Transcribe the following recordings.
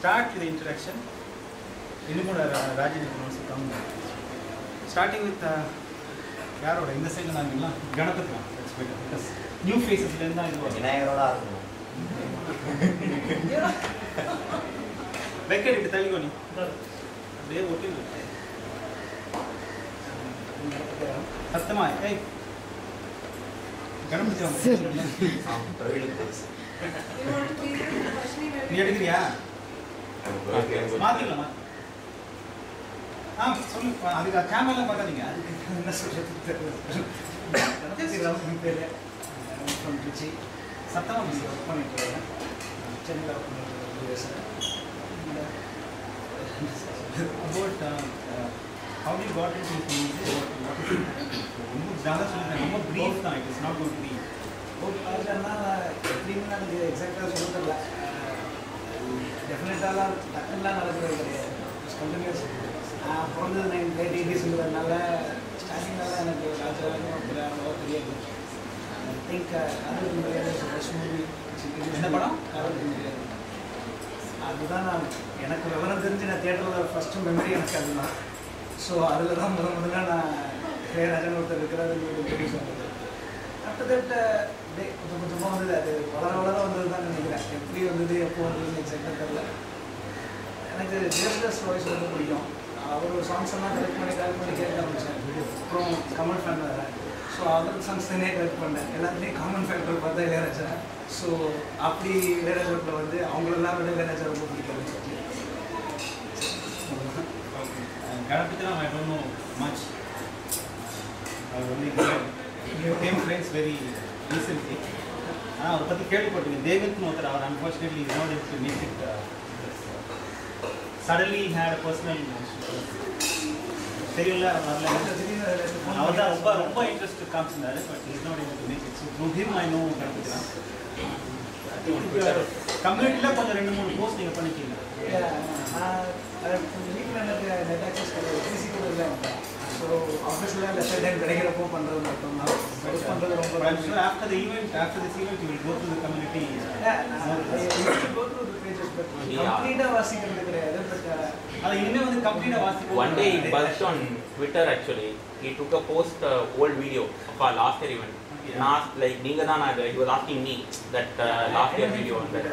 start with the introduction. Rajini can also come. Starting with Yaroda, in the second angle, Ganapatra. That's better because new faces. Becker in the Telugu. They are working. Astamai, hey. Ganapatra. How you got into this music? What brief time? It's not going to be. எனக்கு விவரம் தெரிஞ்சு நான் தியேட்டரில் first memory எனக்கு அதுதான். So அதில் தான் முதல்ல நான் இளையராஜன் ஒருத்தர் இருக்கிறது இன்ட்ரடியூஸ் பண்ணுறது. ஆஃப்டர் தட் கொஞ்சம் கொஞ்சமாக வந்தது, அது வளர வந்தது தான் நினைக்கிறேன். எப்படி வந்தது எப்போ வந்ததுன்னு எக்ஸாக்டாக தெரில. எனக்கு ஜேசஸ் வாய்ஸ் ரொம்ப பிடிக்கும். அவர் சாங்ஸ் எல்லாம் கலெக்ட் பண்ணி கேட்க ஆரம்பித்தேன். அப்புறம் கமல் ஃபேன் வேறு. ஸோ அவர் சாங்ஸ் தானே கலெக்ட் பண்ணேன். எல்லாத்துலேயும் காமன் ஃபேக்டர் பார்த்தா இளையராஜா. ஸோ அப்படி இளையராஜாவில் வந்து அவங்களெல்லாம் விட இளையராஜா ரொம்ப பிடிக்கும். Ganapatra, I don't know much. I only became friends very recently. Our pati kelipottinge Devith Mothar, unfortunately is not able to make it. Suddenly he had a personal seriyalla avada romba interest comes in that, but he is not able to make it. So through him I know Ganapatra. Community la konja rendu moonu post neenga panikkinga. வீட்டில் எனக்கு net access கிடையாது, physical இல்லை. So ஆஃபீஸில் left time கிடைக்கிறப்போ பண்ணுறது மட்டும் தான் use பண்ணுறது ரொம்ப. After the event, after this event you will go to the community. Go to the pages, but கம்ப்ளீட்டாக வாசிக்கிறது கிடையாது. பட் அது இனிமேல் வந்து கம்ப்ளீட்டாக வாசிக்கிறது. One day he buzzed on Twitter actually. He took a post old video of our last year event. And asked like நீங்க தான் he was asking me that last year video on that.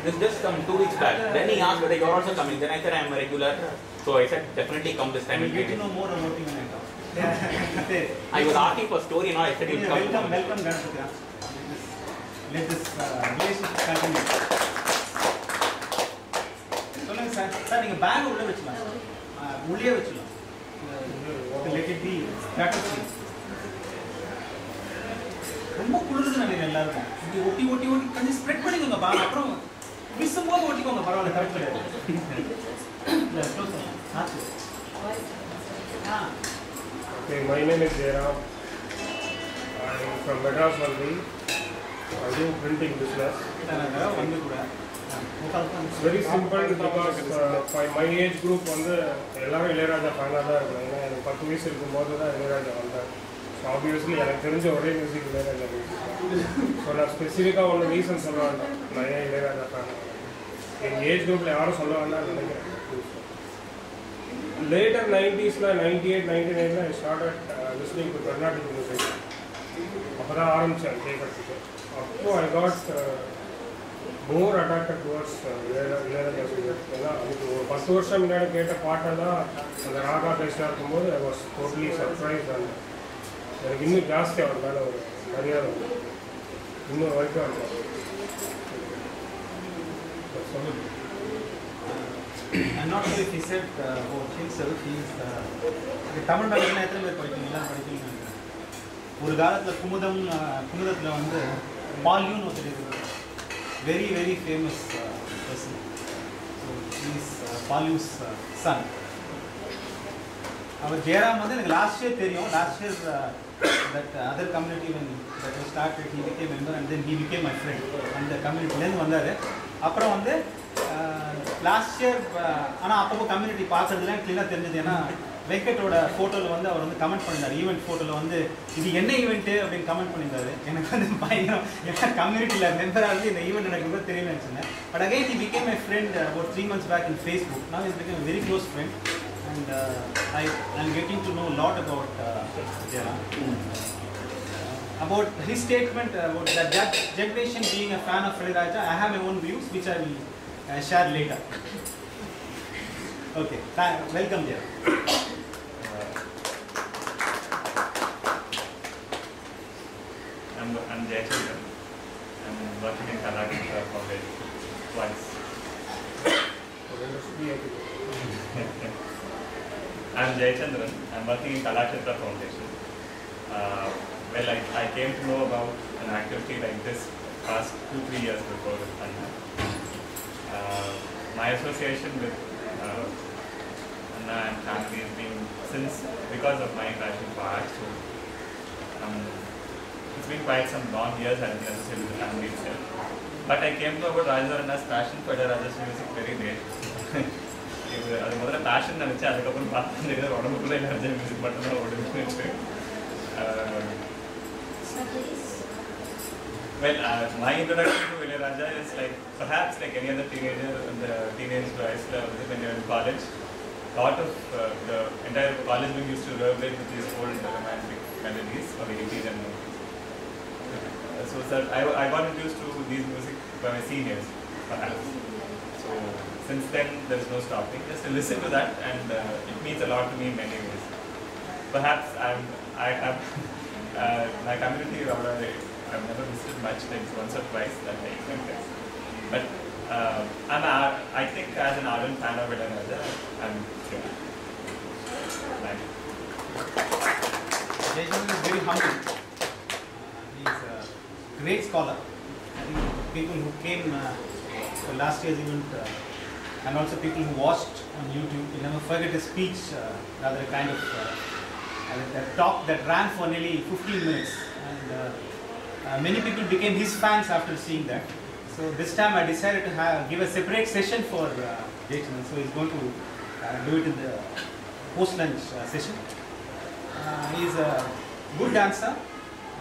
This just some 2 weeks back. Then he asked whether you are also coming. Then I said I am a regular. So I said definitely come this time. I will get to know more about you when I come. I was asking for story now. I said you come. Welcome Ganapatra. Let this relationship continue. சொல்லுங்க sir. Sir நீங்க back உள்ள வெச்சலாம். உள்ளே வெச்சலாம். Let it be practice. ரொம்ப குளிருது நினைக்கிறேன் எல்லாருக்கும். இப்படி ஒட்டி கொஞ்சம் ஸ்ப்ரெட் பண்ணிக்கோங்க பாருங்க. அப்புறம் விசும்போது ஒட்டிக்கோங்க, பரவாயில்ல, தப்பு கிடையாது. Okay, my name is Geetanjali. I am from Madras only. I do printing business. It's very simple because by my age group வந்து எல்லாரும் இளையராஜா ஃபேனாக தான் இருக்கும். ஏன்னா எனக்கு 10 வயசு இருக்கும்போது தான் இளையராஜா வந்தார். ஸோ ஆப்வியஸ்லி எனக்கு தெரிஞ்ச ஒரே மியூசிக் இளையராஜா மியூசிக் தான். ஸோ நான் ஸ்பெசிஃபிக்காக ஒன்று ரீசன் சொல்ல வேண்டாம் நான் ஏன் இளையராஜா ஃபேன். எங்கள் ஏஜ் குரூப்பில் யாரும் சொல்ல வேண்டாம்னு நினைக்கிறேன். Later 90s 98, 99 I started listening to Carnatic music. அப்போ தான் ஆரம்பித்தேன் கேட்கறதுக்கு. அப்போ I got more attracted towards Ilaiyaraaja music. ஏன்னா அதுக்கு ஒரு 10 வருஷம் முன்னாடி கேட்ட பாட்டெல்லாம் அந்த ராகா பேஸ்டாக இருக்கும்போது I was totally surprised. and எனக்கு இன்னும் ஜாஸ்தி அவர் மேலே ஒரு மரியாதை உண்டு, இன்னும் வரைக்கும் இருக்கும். I'm not sure if he said about himself. He is Tamil நாட்டில் எத்தனை பேர் படிக்கிறீங்களா? படிக்கிறீங்க. ஒரு காலத்தில் குமுதத்தில் வந்து பால்யூன்னு ஒருத்தர் இருக்குது. Very very famous person. So is பால்யூஸ் சன். அவர் ஜெயராம் வந்து எனக்கு லாஸ்ட் இயர் தெரியும். Last year that other community when that was started he became member and then he became my friend. அந்த கம்யூனிட்டிலேருந்து வந்தார். அப்புறம் வந்து லாஸ்ட் இயர் ஆனால் அப்பப்போ கம்யூனிட்டி பார்க்கறதுலாம் க்ளீனாக தெரிஞ்சது. ஏன்னா வெங்கட்டோட ஃபோட்டோவில் வந்து அவர் வந்து கமெண்ட் பண்ணியிருந்தார். ஈவெண்ட் ஃபோட்டோவில் வந்து இது என்ன ஈவெண்ட்டு அப்படின்னு கமெண்ட் பண்ணியிருந்தாரு. எனக்கு வந்து பயங்கரம் என்ன கம்யூனிட்டியில் மெம்பராக இருந்து இந்த ஈவெண்ட் எனக்கு ரொம்ப தெரியலன்னு சொன்னேன். But again he became my friend about 3 months back in Facebook. Now he's become a very close friend and I'm getting to know a lot about Jera. About his statement about that generation being a fan of ILaiyaraaja, I have my own views which I will share later. Okay, welcome Jera. I'm Geetanjali. I'm working in Karnataka Foundation twice. I'm Geetanjali. I'm working in Karnataka Foundation. Well, I came to know about an activity like this past 2-3 years before with Anna. My association with Anna and family has been since because of my passion for art. So, it's been quite some long years I've been associated with the family itself. But I came to know about Raja Anna's passion for ILaiyaraaja's music very late. அது முதல்ல fashion நினச்சி அதுக்கப்புறம் பார்த்தா உடம்புக்குள்ளே ILaiyaraaja music மட்டும்தான் ஓடுது. Well, my introduction to ILaiyaraaja is like perhaps like any other teenager in the teenage life when you're in college. A lot of the entire college wing used to reverberate with these old romantic melodies of the 80s and 90s. So sir, I got introduced to these music by my seniors, perhaps. So since then there is no stopping. Just to listen to that, and it means a lot to me in many ways. Perhaps I have my community. I've never visited much, like once or twice that I experience. But I think as an ardent fan of ILaiyaraaja, I'm sure. Thank you. Geetanjali is very humble. He's a great scholar. I think people who came for last year's event and also people who watched on YouTube will never forget his speech, rather a kind of a talk that ran for nearly 15 minutes. And many people became his fans after seeing that. So this time I decided to give a separate session for Geetanjali. So he's going to do it in the post-lunch session. He is a good dancer,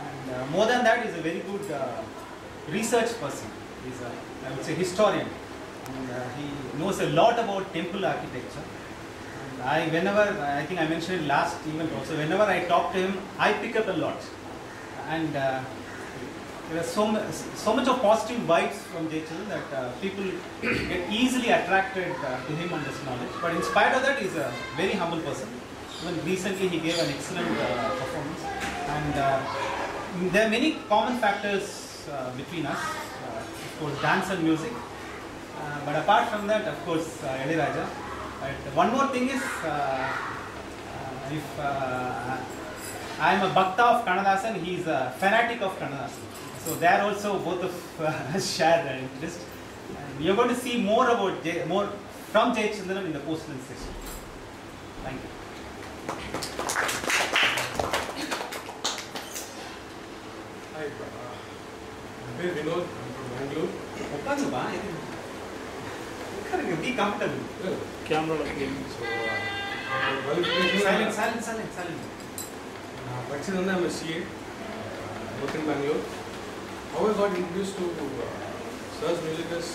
and more than that, he is a very good research person. He is I would say historian, and he knows a lot about temple architecture. And I think I mentioned it last event also, whenever I talk to him, I pick up a lot. And there are so much of positive vibes from Geetanjali that people get easily attracted to him and his knowledge. But in spite of that, he is a very humble person. Even recently he gave an excellent performance. And there are many common factors between us, of course dance and music. But apart from that, of course, ILaiyaraaja. One more thing is, if I am a Bhakta of Kannadasan, he is a fanatic of Kannadasan. So there also both of us share an interest. And we are going to see more from Geetanjali in the post-lunch session. Thank you. Hi, my name is Vinod. I'm from Bangalore. Be comfortable. Camera Silent. Actually, I'm a CA. I work in Bangalore. How I got introduced to Sir's music is,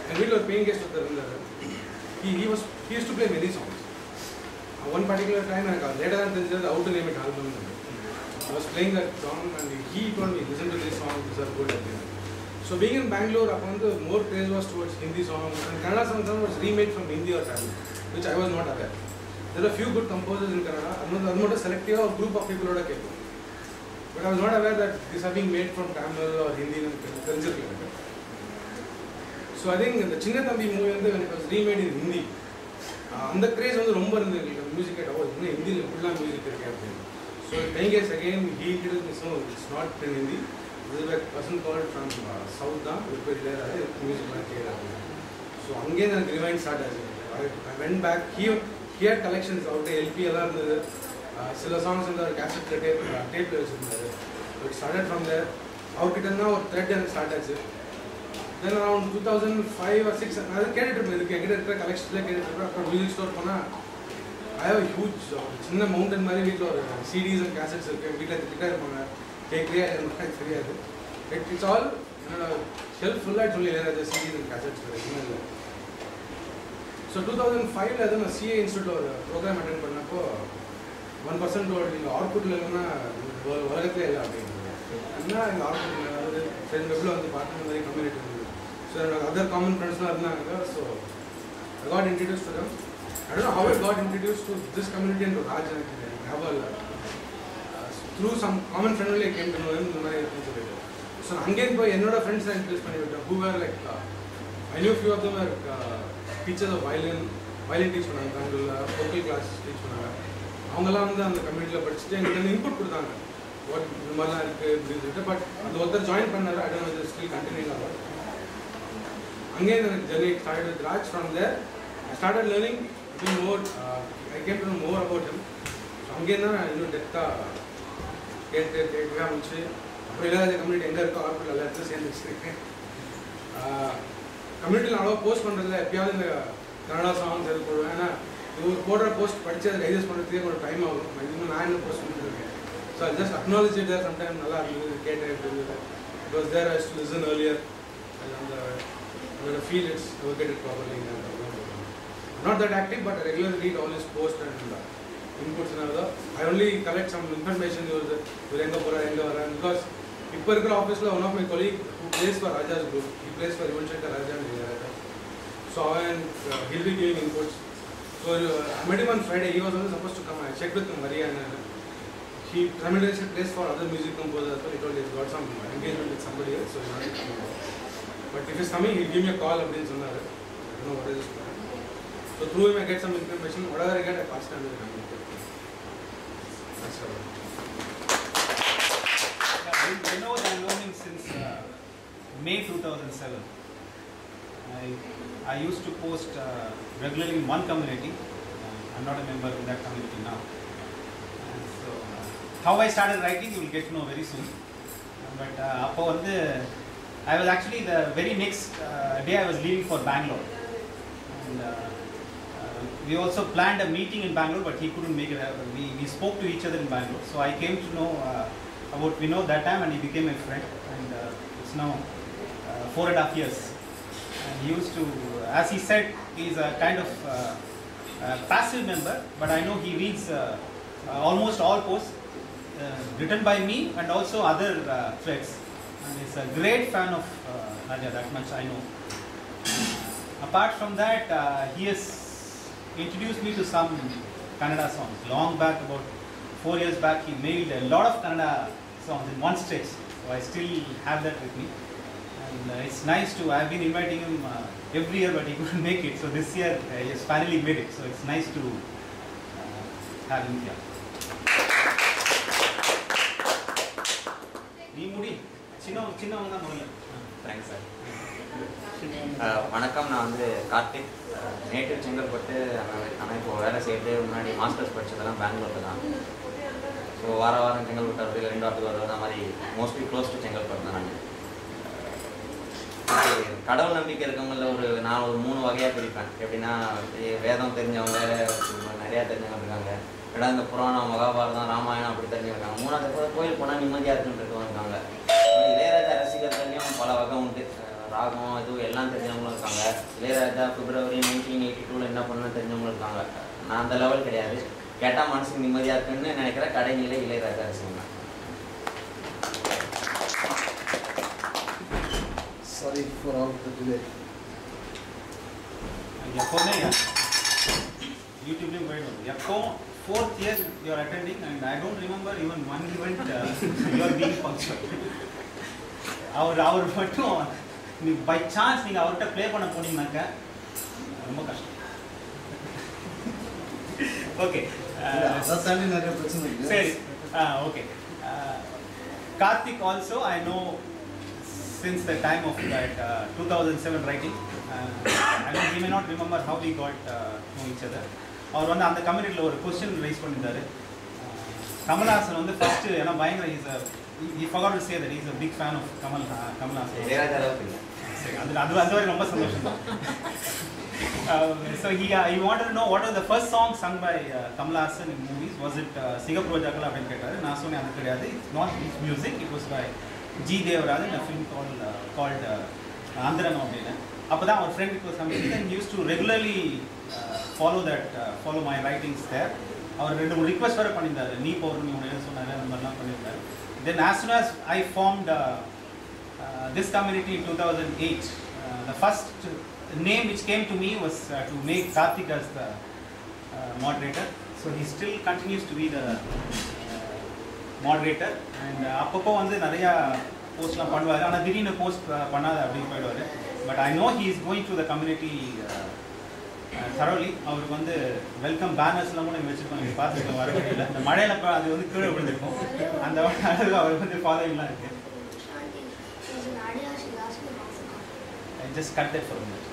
and we were paying guest with the he used to play many songs. One particular time, later than this, how to name it album. I was playing that song, and he told me, listen to this song, these are good. So being in Bangalore, the more praise was towards Hindi songs, and Kannada songs was remade from Hindi or Tamil, which I was not aware. There are a few good composers in Kannada. I'm not a selective or group of people who are capable. But I was not aware that these are being made from Tamil or Hindi and Telugu. So I think the Chinna Thambi movie, when it was remade in Hindi, the craze was ரொம்ப இருந்தது music at all. Hindi full music irukku. So playing guest again, he introduced me, so it's not in Hindi. There is a person called from South da, music like. So again the rewind started. I went back. He had collections out there, LP all the sila songs in the cassette tape players. So it started from there. Our kitanna or thread and started. Then around 2005 or 6, I get it collection after music store. I have a huge சின்ன mountain மாதிரி வீட்டில் ஒரு CDs and cassettes இருக்கு. வீட்டில் திட்டா இருப்பாங்க. கேட்கலையா எனக்கு தெரியாது. It's all என்னோட ஷெல்ஃப் ஃபுல்லாக சொல்லி இளையராஜா CDs and cassettes இருக்குமே இல்லை. ஸோ 2005 அது நான் CA இன்ஸ்டியூட்டில் ஒரு ப்ரோக்ராம் அட்டென்ட் பண்ணப்போ 1% நீங்கள் அவுட்புட்டில் இல்லைன்னா உலகத்திலே இல்லை அப்படிங்கிறது. ஏன்னா எங்கள் அவுட்புட்டில் அதாவது ஃப்ரெண்ட் வெப்பில் வந்து பார்ட்னர் மாதிரி கம்யூனிட்டி இருந்தது. ஸோ என்னோட அதர் காமன் ஃப்ரெண்ட்ஸ்லாம் இருந்தாங்க. So I got introduced to them. I don't know how I got introduced to this community and to Raj actually. I have through some common friend only I came to know him. So again, boy, another friends I introduced to who were like, I knew a few of them were teachers of violin teach பண்ணாங்க, vocal class teach பண்ணாங்க. அவங்கெல்லாம் வந்து அந்த கம்யூனிட்டியில் படிச்சுட்டு எங்களுக்கு input கொடுத்தாங்க. What இந்த மாதிரிலாம் இருக்குது அப்படின்னு சொல்லிட்டு. பட் அந்த ஒருத்தர் ஜாயின் பண்ணாரு. I don't know whether still continuing or not. Again, the journey started with Raj. From there, I started learning a bit more. I came to know more about him. So again, I knew depth. கேட்க ஆரம்பிச்சு அப்புறம் Ilaiyaraaja community எங்கே இருக்கோ ஆர்பில் எல்லாத்தையும் சேர்ந்து வச்சுருக்கேன். கம்யூனிட்டியில் அவ்வளோ போஸ்ட் பண்ணுறதுல எப்பயாவது இந்த கன்னடா சாங்ஸ் எது போடுவேன். ஏன்னா இது போடுற போஸ்ட் படித்து அதை டைஜஸ்ட் பண்ணுறதுக்கே கொஞ்சம் டைம் ஆகும். இன்னும் நான் என்ன போஸ்ட் பண்ணிருக்கேன். So I just acknowledge it there sometime நல்லா இருந்தது கேட்டேன். It was there I to listen earlier அந்த feel it's located properly. Not that active, but I regularly read all his posts and inputs and all. I only collect some information because இப்போ இருக்கிற ஆஃபீஸில் one of my colleague who plays for Raja's group, he plays for Geetanjali-2011-Part and ILaiyaraaja. So he'll be giving inputs. So I met him on Friday. He was only supposed to come. I checked with him, Maria, and he simultaneously plays for other music composers. So he told he's got some engagement with somebody else, so he's not coming. But if he's coming, he'll give me a call. I don't know what is this plan. So through him, I get some information. Whatever I get, I pass it on to the community. That's all. I know that I'm learning since May 2007. I used to post regularly in one community. I'm not a member in that community now. So how I started writing, you will get to know very soon. But I was actually the very next day I was leaving for Bangalore. And we also planned a meeting in Bangalore, but he couldn't make it. We spoke to each other in Bangalore. So I came to know about Vinod that time, and he became my friend. And it's now 4.5 years. And he used to, as he said, he's a kind of passive member, but I know he reads almost all posts written by me and also other threads. And he's a great fan of Raja, that much I know. Apart from that, he has introduced me to some Kannada songs. Long back, about 4 years back, he mailed a lot of Kannada songs in one stretch. So I still have that with me. And it's nice to, I've been inviting him every year, but he couldn't make it. So this year, he has finally made it. So it's nice to have him here. Thanks sir. வணக்கம், நான் வந்து Karthik, native Chengalpattu. ஆனால் இப்போ வேலை செய்யறது முன்னாடி masters படித்ததெல்லாம் பெங்களூரில் தான். ஸோ வாரம் செங்கல்பட்டு வரது 2 வாரத்துக்கு வருவது அந்த மாதிரி மோஸ்ட்லி க்ளோஸ் டு செங்கல்பட்டு தான். நான் கடவுள் நம்பிக்கை இருக்கவங்கள நான் ஒரு 3 வகையாக பிரிப்பேன். எப்படின்னா, வேதம் தெரிஞ்சவங்க நிறையா தெரிஞ்சவங்க இருக்காங்க. ரெண்டாவது இந்த புராணம், மகாபாரதம், ராமாயணம் அப்படி தெரிஞ்சுருக்காங்க. 3வது கோயில் போனால் நிம்மதியாக இருக்குன்னு இருக்கவங்க இருக்காங்க. இளையராஜா ரசிகர்கள்லையும் பல வகை உண்டு. ராகம் இதுவும் எல்லாம் தெரிஞ்சவங்களும் இருக்காங்க. இளையராஜா February 1982 என்ன பண்ணணும்னு தெரிஞ்சவங்களும் இருக்காங்க. நான் அந்த லெவல் கிடையாது. கேட்டால் மனசுக்கு நிம்மதியாக இருக்குன்னு நினைக்கிற கடைநிலை Ilaiyaraaja ரசிகங்க. Sorry for all the delay. YouTube going 4th year you are attending, and I don't remember even one event you are being punctual. அவர் மட்டும் பை சான்ஸ் நீங்கள் அவர்கிட்ட ப்ளே பண்ண போனீங்கன்னாக்க ரொம்ப கஷ்டம். ஓகே, நிறைய பிரச்சனை. சரி, okay. Karthik also I know since the time of that 2007 writing. I mean, he may not remember how we got know each other. அவர் வந்து அந்த கம்யூனிட்டியில் ஒரு கொஸ்டின் ரைஸ் பண்ணியிருந்தாரு. கமல்ஹாசன் வந்து ஃபர்ஸ்ட் ஏன்னா பயங்கர he forgot to say that he is a big fan of Kamal Haasan. Ilaiyaraaja அளவுக்கு இல்லை. சரி, அது வரை ரொம்ப சந்தோஷம் தான். So he wanted to know what was the first song sung by Kamal Haasan in movies. Was it Sigaprojakala அப்படின்னு கேட்டாரு. நான் சொன்னேன் அது கிடையாது. It's not his music. It was by Geetanjali-2011 in a film called Andranam அப்படின்னு. அப்பதான் our friend was something and used to regularly follow my writings there. அவர் ரெண்டு மூணு ரிக்வெஸ்ட் வர பண்ணியிருந்தாரு. நீ பௌர்ணமி உடனே சொன்னாரு, அந்த மாதிரிலாம் பண்ணியிருந்தாரு. Then as soon as I formed this community in 2008, the first name which came to me was to make Karthik as the moderator. So he still continues to be the moderator. And அப்பப்போ வந்து நிறையா போஸ்ட்லாம் பண்ணுவார். ஆனால் திடீர்னு post பண்ணாத அப்படின்னு போயிடுவார். But I know he is going through the community thoroughly. அவருக்கு வந்து வெல்கம் பேனர்ஸ்லாம் கூட வச்சுருப்பாங்க, பார்த்துருக்கோம் வர வழியில். இந்த மழையில் அது வந்து கீழே விழுந்திருக்கும். அந்த அளவுக்கு அவருக்கு வந்து ஃபாலோவிங்லாம் இருக்குது. I just cut that for a minute.